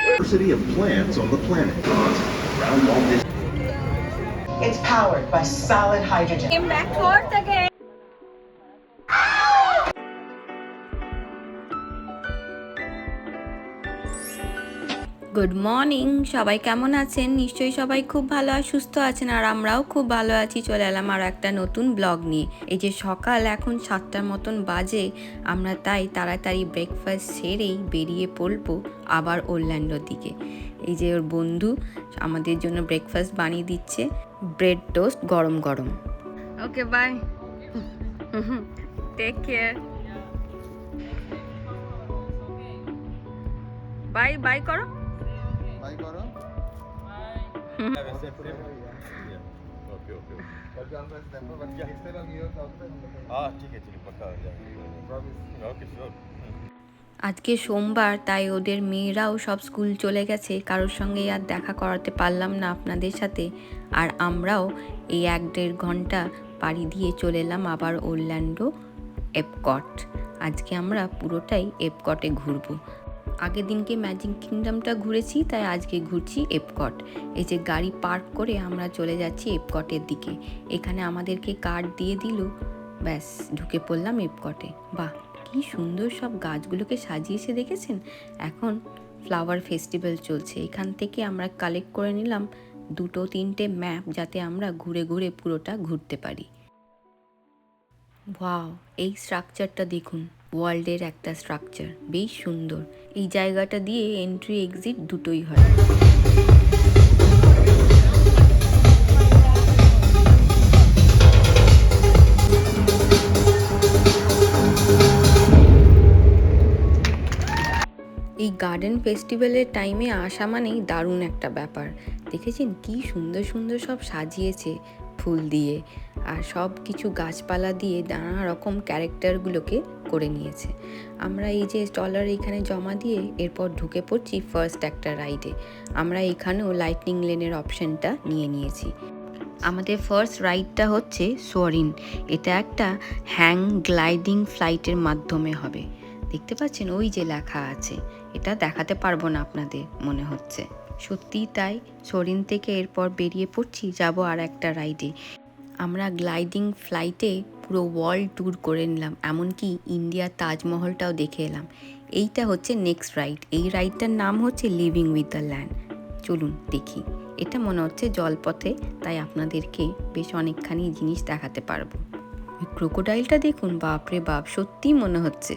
Diversity of plants on the planet. Around all this. It's powered by solid hydrogen. Came back towards again. Good morning, সবাই কেমন আছেন? নিশ্চয়ই সবাই খুব ভালো আর সুস্থ আছেন, আর আমরাও খুব ভালো আছি। চলে এলাম আরও একটা নতুন ব্লগ নিয়ে। এই যে সকাল এখন 7টার মতন বাজে, আমরা তাই তাড়াতাড়ি ব্রেকফাস্ট সেরেই বেরিয়ে পড়বো আবার ওরল্যান্ডোর দিকে। এই যে ওর বন্ধু আমাদের জন্য ব্রেকফাস্ট বানিয়ে দিচ্ছে, ব্রেড টোস্ট গরম গরম। Okay bye, take care, bye bye করো। আজকে সোমবার, তাই ওদের মেয়েরাও সব স্কুল চলে গেছে, কারোর সঙ্গে আর দেখা করাতে পারলাম না আপনাদের সাথে। আর আমরাও এই 1-1.5 ঘন্টা পাড়ি দিয়ে চলে এলাম আবার ওরল্যান্ডো এপকট। আজকে আমরা পুরোটাই এপকটে ঘুরবো। আগের দিনকে ম্যাজিক কিংডমটা ঘুরেছি, তাই আজকে ঘুরছি এপকট। এই যে গাড়ি পার্ক করে আমরা চলে যাচ্ছি এপকটের দিকে। এখানে আমাদেরকে কার্ড দিয়ে দিল, ব্যাস ঢুকে পড়লাম এপকটে। বাহ, কি সুন্দর সব গাছগুলোকে সাজিয়েছে দেখেছেন। এখন ফ্লাওয়ার ফেস্টিভ্যাল চলছে। এখান থেকে আমরা কালেক্ট করে নিলাম 2-3টে ম্যাপ, যাতে আমরা ঘুরে ঘুরে পুরোটা ঘুরতে পারি। ওয়াও, এই স্ট্রাকচারটা দেখুন, ওয়ার্ল্ডের একটা স্ট্রাকচার, বেশ সুন্দর। এই জায়গাটা দিয়ে এন্ট্রি এক্সিট দুটোই হয়। এই গার্ডেন ফেস্টিভ্যালের টাইমে আসা মানেই দারুণ একটা ব্যাপার। দেখেছেন কি সুন্দর সুন্দর সব সাজিয়েছে ফুল দিয়ে, আর সব কিছু গাছপালা দিয়ে নানা রকম ক্যারেক্টারগুলোকে করে নিয়েছে। আমরা এই যে স্টলার এখানে জমা দিয়ে এরপর ঢুকে পড়ছি ফার্স্ট একটা রাইডে। আমরা এখানেও লাইটনিং লেনের অপশানটা নিয়ে নিয়েছি। আমাদের ফার্স্ট রাইডটা হচ্ছে সোয়ারিন। এটা একটা হ্যাং গ্লাইডিং ফ্লাইটের মাধ্যমে হবে। দেখতে পাচ্ছেন ওই যে লেখা আছে, এটা দেখাতে পারবো না আপনাদের মনে হচ্ছে, সত্যিই তাই। সোয়ারিন থেকে এরপর বেরিয়ে পড়ছি, যাব আর একটা রাইডে। আমরা গ্লাইডিং ফ্লাইটে পুরো ওয়ার্ল্ড ট্যুর করে নিলাম, এমনকি ইন্ডিয়ার তাজমহলটাও দেখে এলাম। এইটা হচ্ছে নেক্সট রাইড। এই রাইডটার নাম হচ্ছে লিভিং উইথ দ্য ল্যান্ড। চলুন দেখি। এটা মনে হচ্ছে জলপথে, তাই আপনাদেরকে বেশ অনেকখানি জিনিস দেখাতে পারবো। ওই ক্রোকোডাইলটা দেখুন, বাপরে বাপ, সত্যিই মনে হচ্ছে।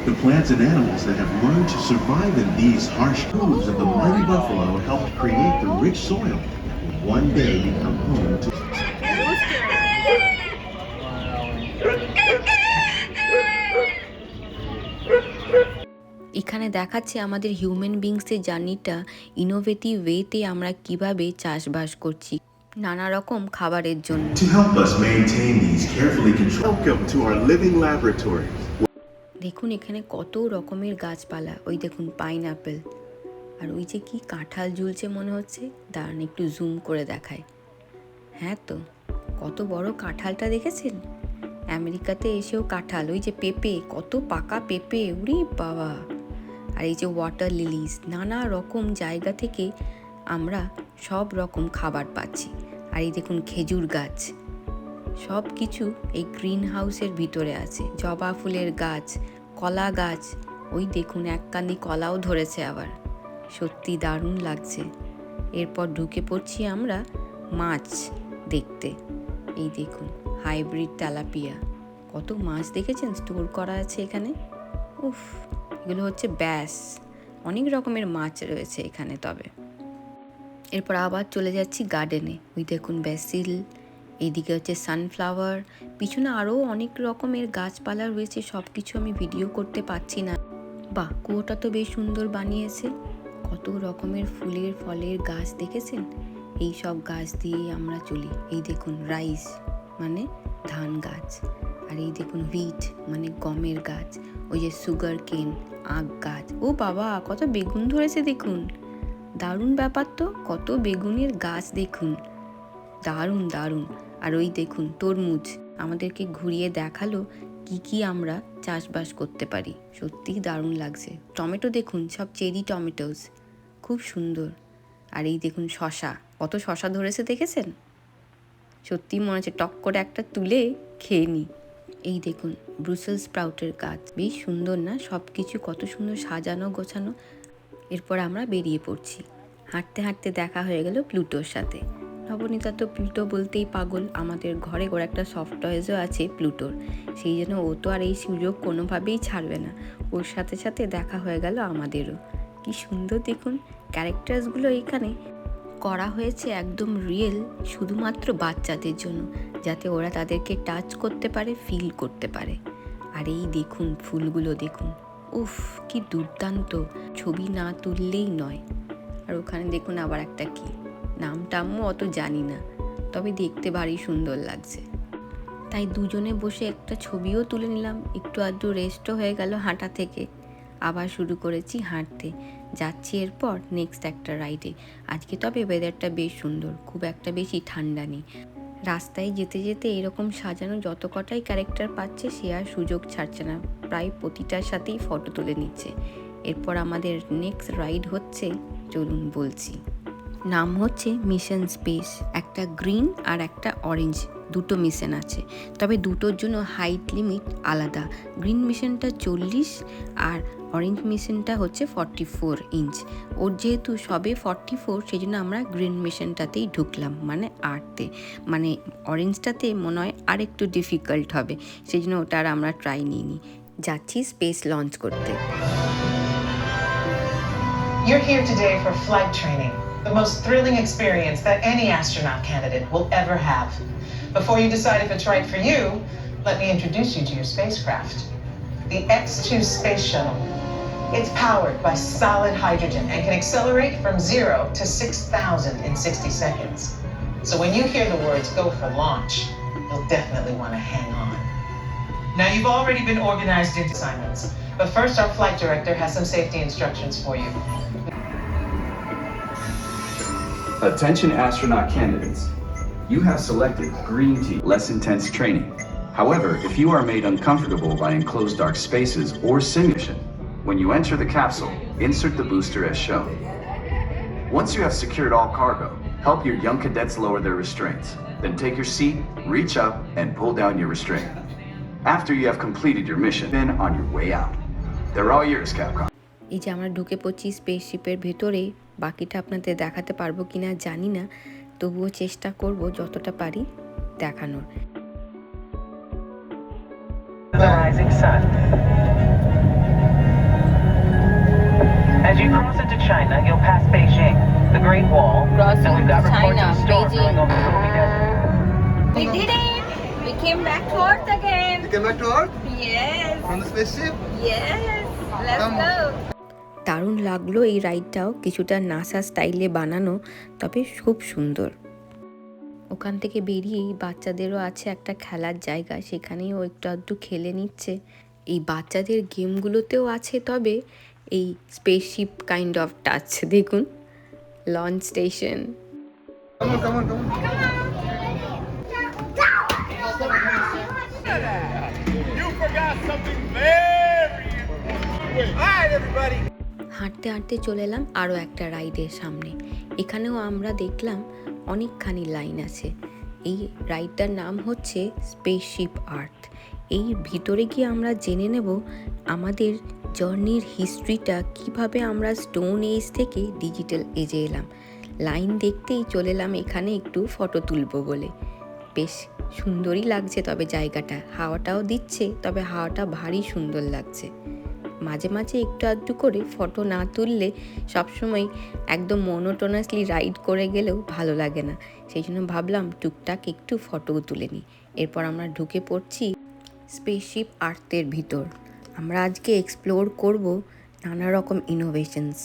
The plants and animals that have learned to survive in these harsh hooves of the mighty buffalo helped create the rich soil that will one day become home to. এখানে দেখাচ্ছে আমাদের হিউম্যান বিংসের জার্নিটা, ইনোভেটিভ ওয়েতে আমরা কিভাবে চাষবাস করছি নানা রকম খাবারের জন্য। To help us maintain these carefully controlled. Welcome to our living laboratory. দেখুন এখানে কত রকমের গাছপালা, ওই দেখুন পাইনঅ্যাপেল, আর ওই যে কি কাঁঠাল ঝুলছে মনে হচ্ছে, দাঁড়ান একটু জুম করে দেখায়। হ্যাঁ তো, কত বড় কাঁঠালটা দেখেছেন। আমেরিকাতে এসেও কাঁঠাল, ওই যে পেঁপে, কত পাকা পেঁপে, উরি বাবা। আর এই যে ওয়াটার লিলিস, নানা রকম জায়গা থেকে আমরা সব রকম খাবার পাচ্ছি। আর এই দেখুন খেজুর গাছ, সব কিছু এই গ্রিন হাউসের ভিতরে আছে। জবা ফুলের গাছ, কলা গাছ, ওই দেখুন এক কান্দি কলাও ধরেছে আবার, সত্যি দারুণ লাগছে। এরপর ঢুকে পড়ছি আমরা মাছ দেখতে। এই দেখুন হাইব্রিড তেলাপিয়া, কত মাছ দেখেছেন স্টোর করা আছে এখানে। উফ, এগুলো হচ্ছে ব্যাস, অনেক রকমের মাছ রয়েছে এখানে। তবে এরপর আবার চলে যাচ্ছি গার্ডেনে। ওই দেখুন ব্যাসিল, এইদিকে হচ্ছে সানফ্লাওয়ার, পিছনে আরও অনেক রকমের গাছপালা রয়েছে, সব কিছু আমি ভিডিও করতে পারছি না। বাহ, কুয়োটা তো বেশ সুন্দর বানিয়েছে, কত রকমের ফুলের ফলের গাছ দেখেছেন। এই সব গাছ দিয়ে আমরা চলি। এই দেখুন রাইস মানে ধান গাছ, আর এই দেখুন হুইট মানে গমের গাছ, ওই যে সুগার কেন আখ গাছ। ও বাবা, কত বেগুন ধরেছে দেখুন, দারুণ ব্যাপার তো, কত বেগুনের গাছ দেখুন, দারুণ দারুণ। আর ওই দেখুন তরমুজ, আমাদেরকে ঘুরিয়ে দেখালো কি কি আমরা চাষবাস করতে পারি। সত্যিই দারুণ লাগছে। টমেটো দেখুন, সব চেরি টমেটোস, খুব সুন্দর। আর এই দেখুন শশা, কত শশা ধরেছে দেখেছেন? সত্যিই মনে হচ্ছে টক করে একটা তুলে খেয়ে নিই। এই দেখুন ব্রুসেল স্প্রাউটের গাছ, বেশ সুন্দর না? সব কিছু কত সুন্দর সাজানো গোছানো। এরপর আমরা বেরিয়ে পড়ছি। হাঁটতে হাঁটতে দেখা হয়ে গেল প্লুটোর সাথে। নবনীতা তো প্লুটো বলতেই পাগল। আমাদের ঘরে ওর একটা সফট টয়েসও আছে প্লুটোর, সেই জন্য ও তো আর এই সুযোগ কোনোভাবেই ছাড়বে না। ওর সাথে সাথে দেখা হয়ে গেল আমাদেরও। কি সুন্দর দেখুন, ক্যারেক্টার্সগুলো এখানে করা হয়েছে একদম রিয়েল, শুধুমাত্র বাচ্চাদের জন্য, যাতে ওরা তাদেরকে টাচ করতে পারে, ফিল করতে পারে। আর এই দেখুন ফুলগুলো দেখুন, উফ কি দুর্দান্ত, ছবি না তুললেই নয়। আর ওখানে দেখুন আবার একটা কি নামটামও অত জানি না, তবে দেখতে ভারী সুন্দর লাগছে। তাই দুজনে বসে একটা ছবিও তুলে নিলাম, একটু আধটু রেস্টও হয়ে গেল হাঁটা থেকে। আবার শুরু করেছি হাঁটতে, যাচ্ছি এরপর নেক্সট একটা রাইডে। আজকে তবে ওয়েদারটা বেশ সুন্দর, খুব একটা বেশি ঠান্ডা নেই। রাস্তায় যেতে যেতে এরকম সাজানো যত কটাই ক্যারেক্টার পাচ্ছে সে আর সুযোগ ছাড়ছে না, প্রায় প্রতিটার সাথেই ফটো তুলে নিচ্ছে। এরপর আমাদের নেক্সট রাইড হচ্ছে, চলুন বলছি। নাম হচ্ছে মিশন স্পেস। একটা গ্রিন আর একটা অরেঞ্জ, দুটো মিশন আছে, তবে দুটোর জন্য হাইট লিমিট আলাদা। গ্রিন মিশনটা 40 আর অরেঞ্জ মিশনটা হচ্ছে 44 ইঞ্চ। ওর যেহেতু সবে 44, সেই জন্য আমরা গ্রিন মিশনটাতেই ঢুকলাম, মানে 8তে। মানে অরেঞ্জটাতে মনে হয় আর একটু ডিফিকাল্ট হবে, সেই জন্য ওটা আর আমরা ট্রাই নিইনি। যাচ্ছি স্পেস লঞ্চ করতে। You're here today for flight training, the most thrilling experience that any astronaut candidate will ever have. Before you decide if it's right for you, let me introduce you to your spacecraft. The X-2 space shuttle. It's powered by solid hydrogen and can accelerate from 0 to 6,000 in 60 seconds. So when you hear the words "go for launch," you'll definitely want to hang on. Now, you've already been organized into assignments, but first our flight director has some safety instructions for you. Attention astronaut candidates. You have selected Green Team less intense training. However, if you are made uncomfortable by enclosed dark spaces or simulation, when you enter the capsule, insert the booster as shown. Once you have secured all cargo, help your young cadets lower their restraints. Then take your seat, reach up, and pull down your restraint. After you have completed your mission, then on your way out. They're all yours, Capcom. এই যে আমরা ঢুকে পড়ছি স্পেসশিপের ভেতরে, বাকিটা আপনাদের দেখাতে পারবো কিনা জানি না, তবুও চেষ্টা করব যতটা পারি দেখানোর। The rising sun. As you cross into China, you'll pass Beijing, the Great Wall, and we've got reports of a storm brewing over the Gobi Desert. We did it! We came back to Earth again! You came back to Earth? Yes! From the spaceship? Yes! Let's go! দারুণ লাগলো এই রাইডটাও, কিছুটা NASA স্টাইলে বানানো, তবে খুব সুন্দর। ওখান থেকে বেরিয়েই বাচ্চাদেরও আছে একটা খেলার জায়গা, সেখানেই ও একটু আধটু খেলে নিচ্ছে। এই বাচ্চাদের গেমগুলোতেও আছে তবে এই স্পেসশিপ কাইন্ড অফ টাচ। দেখুন launch station. Come on, come on, come on. You forgot something very important. All right, everybody. হাঁটতে হাঁটতে চলে এলাম আরও একটা রাইডের সামনে। এখানেও আমরা দেখলাম অনেকখানি লাইন আছে। এই রাইডটার নাম হচ্ছে স্পেসশিপ আর্থ। এই ভিতরে গিয়ে আমরা জেনে নেব আমাদের জার্নির হিস্ট্রিটা, কিভাবে আমরা স্টোন এজ থেকে ডিজিটাল এজে এলাম। লাইন দেখতেই চলে এলাম এখানে একটু ফটো তুলবো বলে। বেশ সুন্দরই লাগছে, তবে জায়গাটা হাওয়াটাও দিচ্ছে, তবে হাওয়াটা ভারী সুন্দর লাগছে। মাঝে মাঝে একটু আধটু করে ফটো না তুললে সবসময় একদম মনোটোনাসলি রাইড করে গেলেও ভালো লাগে না, সেই জন্য ভাবলাম টুকটাক একটু ফটোও তুলে নিই। এরপর আমরা ঢুকে পড়ছি স্পেসশিপ আর্থের ভিতর। আমরা আজকে এক্সপ্লোর করব নানা রকম ইনোভেশনস,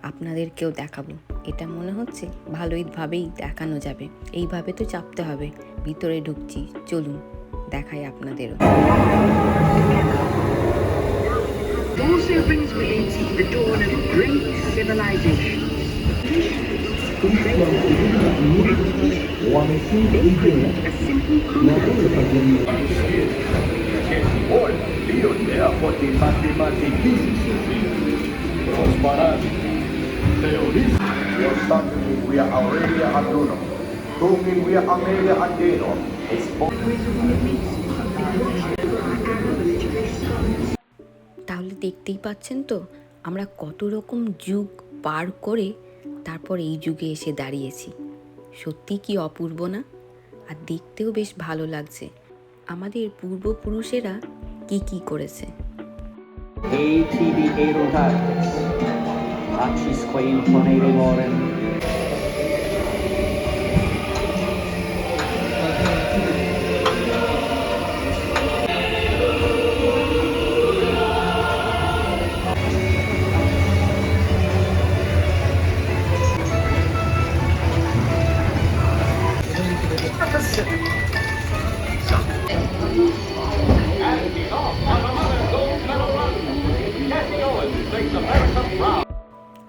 আপনাদেরকেও দেখাবো। এটা মনে হচ্ছে ভালোইভাবেই দেখানো যাবে, এইভাবে তো চাপতে হবে। ভিতরে ঢুকছি, চলুন দেখাই আপনাদেরও। Also brings with it the dawn of great civilization. A simple concept. Io te aporti matematici, prosperati, teoristi. Io stanno qui a Aurelia Aduno, tu qui a Amelia Adeno, তাহলে দেখতেই পাচ্ছেন তো আমরা কত রকম যুগ পার করে তারপর এই যুগে এসে দাঁড়িয়েছি। সত্যি কি অপূর্ব না? আর দেখতেও বেশ ভালো লাগছে আমাদের পূর্বপুরুষেরা কি কি করেছে। ATV Edelgartes, Acisque imponere morem.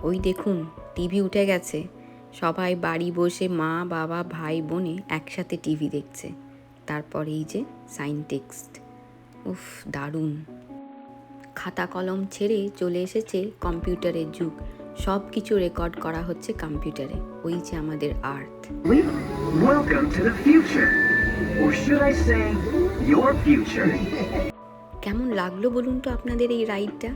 ওই দেখুন টিভি উঠে গেছে, সবাই বাড়ি বসে মা বাবা ভাই বোনে একসাথে টিভি দেখছে। তারপর এই যে সাইন টেক্সট, উফ দারুণ। খাতা কলম ছেড়ে চলে এসেছে কম্পিউটারের যুগ, সব কিছু রেকর্ড করা হচ্ছে কম্পিউটারে। ওই যে আমাদের আর্থ। Welcome to the future. Or should I say, your future? কেমন লাগলো বলুন তো আপনাদের এই রাইডটা?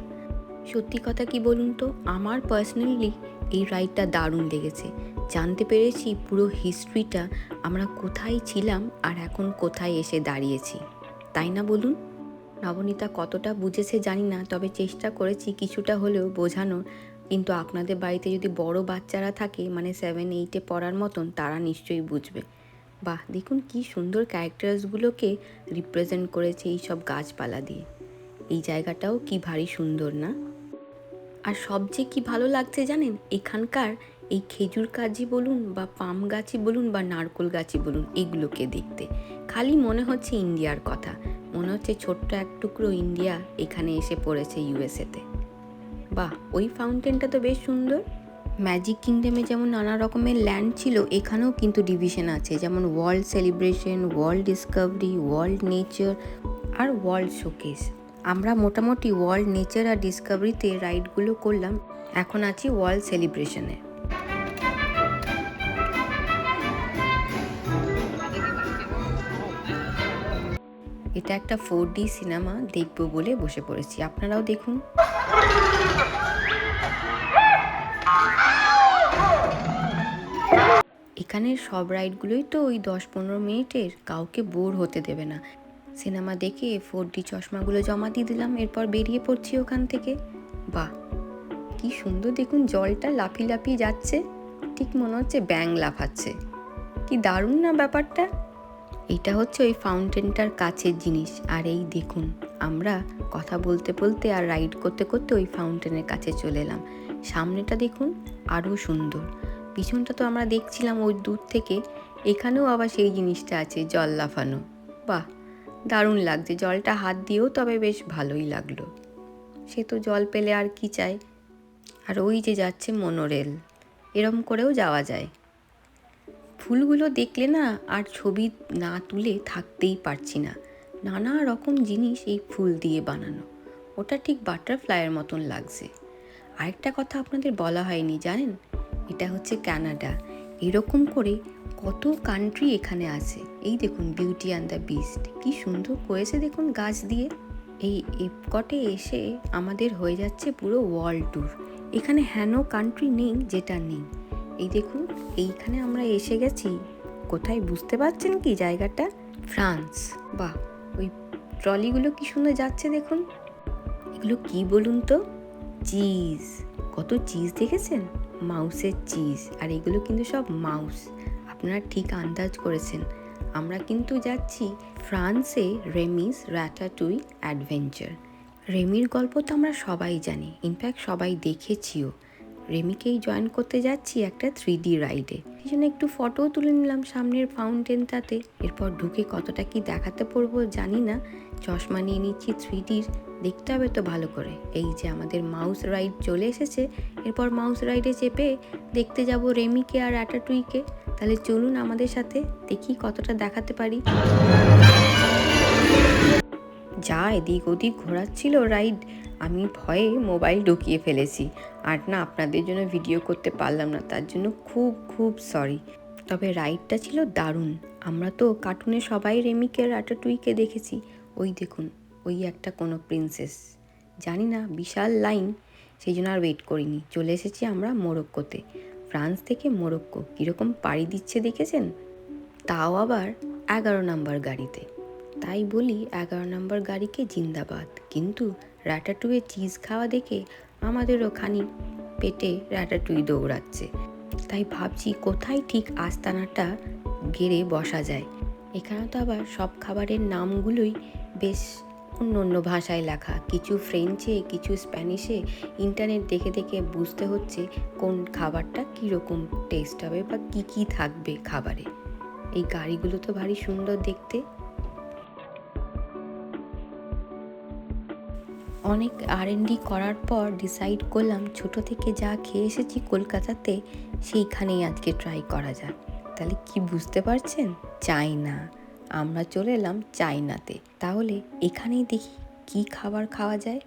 সত্যি কথা কি বলুন তো, আমার পার্সোনালি এই রাইডটা দারুণ লেগেছে। জানতে পেরেছি পুরো হিস্ট্রিটা, আমরা কোথায় ছিলাম আর এখন কোথায় এসে দাঁড়িয়েছি, তাই না বলুন? নবনীতা কতটা বুঝেছে জানি না, তবে চেষ্টা করেছি কিছুটা হলেও বোঝানোর। কিন্তু আপনাদের বাড়িতে যদি বড় বাচ্চারা থাকে, মানে 7-8-এ পড়ার মতন, তারা নিশ্চয়ই বুঝবে। বাহ, দেখুন কি সুন্দর ক্যারেক্টার্সগুলোকে রিপ্রেজেন্ট করেছে এই সব গাছপালা দিয়ে। এই জায়গাটাও কি ভারী সুন্দর না? আর সবচেয়ে কি ভালো লাগছে জানেন, এখানকার এই খেজুর গাছই বলুন বা পাম গাছই বলুন বা নারকোল গাছই বলুন, এগুলোকে দেখতে খালি মনে হচ্ছে ইন্ডিয়ার কথা, মনে হচ্ছে ছোট্ট এক টুকরো ইন্ডিয়া এখানে এসে পড়েছে ইউএসএতে। বাহ, ওই ফাউন্টেনটা তো বেশ সুন্দর। ম্যাজিক কিংডমে যেমন নানা রকমের ল্যান্ড ছিল, এখানেও কিন্তু ডিভিশন আছে, যেমন world celebration, world discovery, world nature আর ওয়ার্ল্ড শোকেস। আমরা মোটামুটি ওয়ার্ল্ড নেচার আর ডিসকভারিতে রাইডগুলো করলাম, এখন আছি ওয়ার্ল্ড সেলিব্রেশনে। এটা একটা 4D সিনেমা দেখবো বলে বসে পড়েছি, আপনারাও দেখুন। এখানের সব রাইডগুলোই তো ওই 10-15 মিনিটের, কাউকে বোর হতে দেবে না। সিনেমা দেখে 4D চশমাগুলো জমা দিয়ে দিলাম, এরপর বেরিয়ে পড়ছি ওখান থেকে। বাহ, কি সুন্দর দেখুন, জলটা লাফিয়ে লাফিয়ে যাচ্ছে, ঠিক মনে হচ্ছে ব্যাঙ লাফাচ্ছে। কি দারুণ না ব্যাপারটা? এটা হচ্ছে ওই ফাউন্টেনটার কাছের জিনিস। আর এই দেখুন, আমরা কথা বলতে বলতে আর রাইড করতে করতে ওই ফাউন্টেনের কাছে চলে এলাম। সামনেটা দেখুন আরও সুন্দর, পিছনটা তো আমরা দেখছিলাম ওই দূর থেকে, এখানেও আবার সেই জিনিসটা আছে, জল লাফানো। বাহ, দারুণ লাগছে, জলটা হাত দিয়েও তবে বেশ ভালোই লাগলো। সে তো জল পেলে আর কি চাই। আর ওই যে যাচ্ছে মনোরেল, এরম করেও যাওয়া যায়। ফুলগুলো দেখলে না আর ছবি না তুলে থাকতেই পারছি না, নানা রকম জিনিস এই ফুল দিয়ে বানানো, ওটা ঠিক বাটারফ্লাইয়ের মতন লাগছে। আরেকটা কথা আপনাদের বলা হয়নি জানেন, এটা হচ্ছে কানাডা। এরকম করে কত কান্ট্রি এখানে আছে। এই দেখুন বিউটি অ্যান্ড দ্য বিস্ট, কি সুন্দর করেছে দেখুন গাছ দিয়ে। এই এপকটে এসে আমাদের হয়ে যাচ্ছে পুরো ওয়ার্ল্ড ট্যুর। এখানে হেন কান্ট্রি নেই যেটা নেই। এই দেখুন, এইখানে আমরা এসে গেছি কোথায় বুঝতে পারছেন কি জায়গাটা? ফ্রান্স। বাহ, ওই ট্রলিগুলো কি সুন্দর যাচ্ছে দেখুন। এগুলো কি বলুন তো? চিজ। কত চিজ দেখেছেন? মাউসের চিজ। আর এগুলো কিন্তু সব মাউস। আপনারা ঠিক আন্দাজ করেছেন, আমরা কিন্তু যাচ্ছি ফ্রান্সে রেমিস র্যাটাটুই অ্যাডভেঞ্চার। রেমির গল্প তো আমরা সবাই জানি, ইনফ্যাক্ট সবাই দেখেছিও। রেমিকেই জয়েন করতে যাচ্ছি একটা 3D রাইডে। সেই জন্য একটু ফটোও তুলে নিলাম সামনের ফাউন্টেনটাতে। এরপর ঢুকে কতটা কি দেখাতে পারবো জানি না, চশমা নিয়ে নিচ্ছি 3Dর, দেখতে হবে তো ভালো করে। এই যে আমাদের মাউস রাইড চলে এসেছে, এরপর মাউস রাইডে চেপে দেখতে যাব রেমিকে আর র্যাটাটুইকে। তাহলে চলুন আমাদের সাথে, দেখি কতটা দেখাতে পারি। যা এদিক ওদিক ঘোরাচ্ছিল রাইড, আমি ভয়ে মোবাইল ঢুকিয়ে ফেলেছি। আর না আপনাদের জন্য ভিডিও করতে পারলাম না, তার জন্য খুব খুব সরি। তবে রাইডটা ছিল দারুণ। আমরা তো কার্টুনে সবাই রেমিকে রাটাটুইকে দেখেছি। ওই দেখুন, ওই একটা কোনো প্রিন্সেস, জানি না বিশাল লাইন, সেই জন্য আর ওয়েট করিনি, চলে এসেছি আমরা মোরক্কোতে। ফ্রান্স থেকে মোরক্কো কীরকম পাড়ি দিচ্ছে দেখেছেন, তাও আবার 11 নম্বর গাড়িতে। তাই বলি 11 নম্বর গাড়িকে জিন্দাবাদ। কিন্তু রাটাটুইয়ের চিজ খাওয়া দেখে আমাদেরও খানি পেটে রাটাটুই দৌড়াচ্ছে। তাই ভাবছি কোথায় ঠিক আস্তানাটা গেড়ে বসা যায়। এখানে তো আবার সব খাবারের নামগুলোই বেশ অন্য অন্য ভাষায় লেখা, কিছু ফ্রেঞ্চে, কিছু স্প্যানিশে। ইন্টারনেট দেখে দেখে বুঝতে হচ্ছে কোন খাবারটা কীরকম টেস্ট হবে বা কী কী থাকবে খাবারে। এই গাড়িগুলো তো ভারী সুন্দর দেখতে। অনেক R&D করার পর ডিসাইড করলাম ছোট থেকে যা খেয়ে এসেছি কলকাতাতে, সেইখানেই আজকে ট্রাই করা যাক। তাহলে কি বুঝতে পারছেন? চায়না। আমরা চলে এলাম চায়নাতে। তাহলে এখানেই দেখি কি খাবার খাওয়া যায়।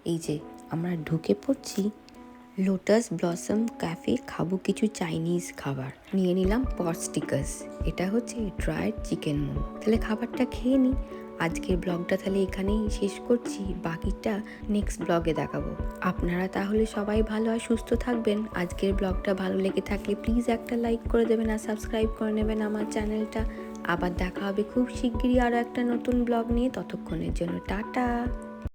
এই যে আমরা ঢুকে পড়ছি লোটাস ব্লসম ক্যাফে, খাবো কিছু চাইনিজ খাবার। নিয়ে নিলাম পট স্টিকার্স, এটা হচ্ছে ড্রায়েড চিকেন মোমো। তাহলে খাবারটা খেয়ে নিই। আজকের ব্লগটা তাহলে এখানেই শেষ করছি, বাকিটা নেক্সট ব্লগে দেখাবো। আপনারা তাহলে সবাই ভালো আর সুস্থ থাকবেন। আজকের ব্লগটা ভালো লেগে থাকলে প্লিজ একটা লাইক করে দেবেন আর সাবস্ক্রাইব করে নেবেন আমার চ্যানেলটা। আবার দেখা হবে খুব শিগগিরই আরও একটা নতুন ব্লগ নিয়ে। ততক্ষণের জন্য টাটা।